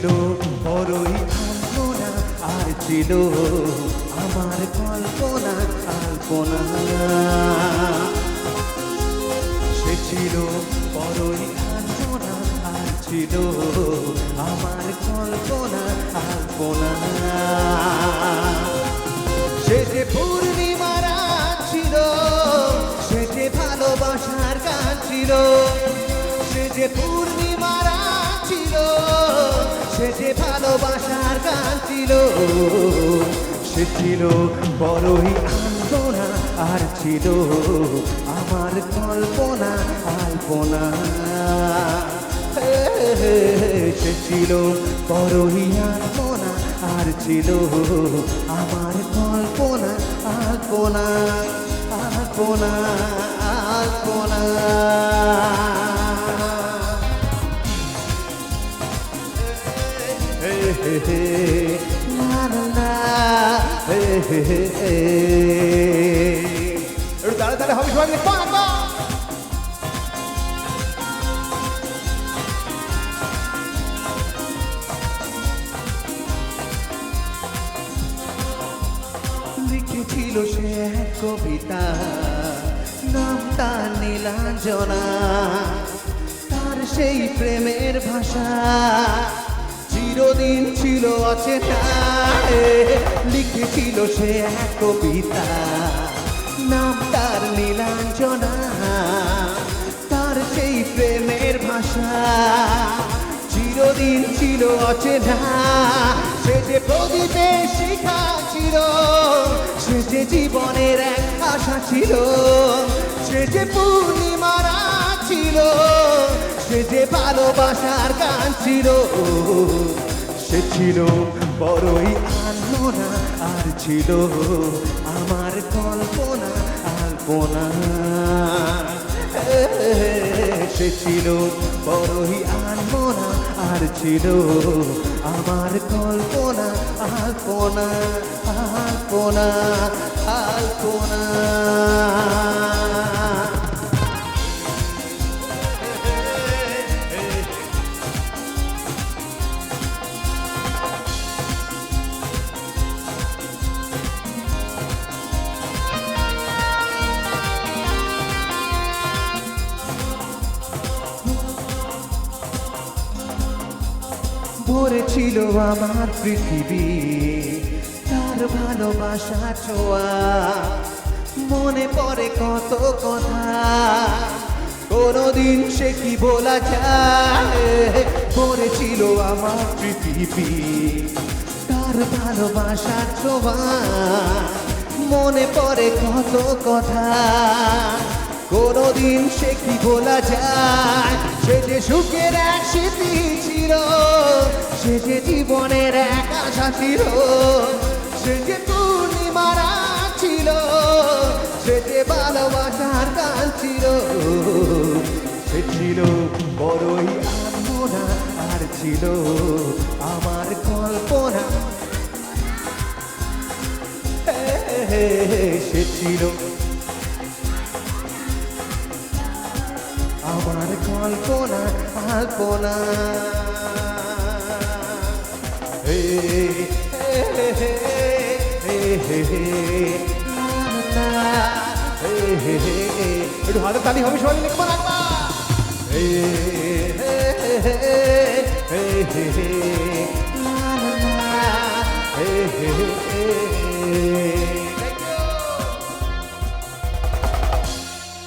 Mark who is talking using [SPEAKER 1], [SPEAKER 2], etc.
[SPEAKER 1] ছিল বড়ই আলপনা, আর ছিল আমার কল্পনা আলপনা। সে ছিল বড়ই আলপনা, আর ছিল আমার কল্পনা আলপনা। সে যে পূর্ণিমা রাত ছিল, সে যে ভালোবাসার গান ছিল। সে যে পূর্ণিমা রাত ছিল, সে যে ভালোবাসার গান ছিল। সে ছিল বড়ই আলপনা, আর ছিল আমার কল্পনা আলপনা। সে ছিল বড়ই আলপনা, আর ছিল আমার কল্পনা আলপনা আলপনা আলপনা। একটু দাঁড়া দাঁড়া হবে সবাই লিখেছিল সে এক কবিতা, নাম তার নীলাঞ্জনা। তার সেই প্রেমের ভাষা চিরদিন ছিল অচেনা। লিখেছিল সে এক কবিতা, নাম তার নীলাঞ্জনা। তার সেই প্রেমের ভাষা চিরদিন ছিল অচেনা। সে যে প্রদীপে শিখা ছিল, সে যে জীবনের এক আশা ছিল। সে যে পূর্ণিমা রাত ছিল, সে যে ভালোবাসার গান ছিল। সে ছিল বড়ই আলপনা, আর ছিল আমার কল্পনা আলপনা। সে ছিল বড়ই আলপনা, আর ছিল আমার কল্পনা আলপনা আলপনা আলপনা। ভরেছিল আমার পৃথিবী তার ভালোবাসা ছোঁয়া। মনে পড়ে কত কথা, কোনদিন সে কি বলা যায়। ভরেছিল আমার পৃথিবী তার ভালোবাসা ছোঁয়া। মনে পড়ে কত কথা, কোনদিন সে কি বলা যায়। সে যে সুখের এক স্মৃতি ছিল, সে যে জীবনের এক আশা ছিল। সে যে পূর্ণিমা রাত ছিল, সে যে ভালোবাসার গান ছিল। সে ছিল বড়ই আলপনা, আর ছিল আমার কল্পনা। সে ছিল আমার কল্পনা আলপনা। একটু হাতে তালি হবে সবাই লিখবো রাখবা।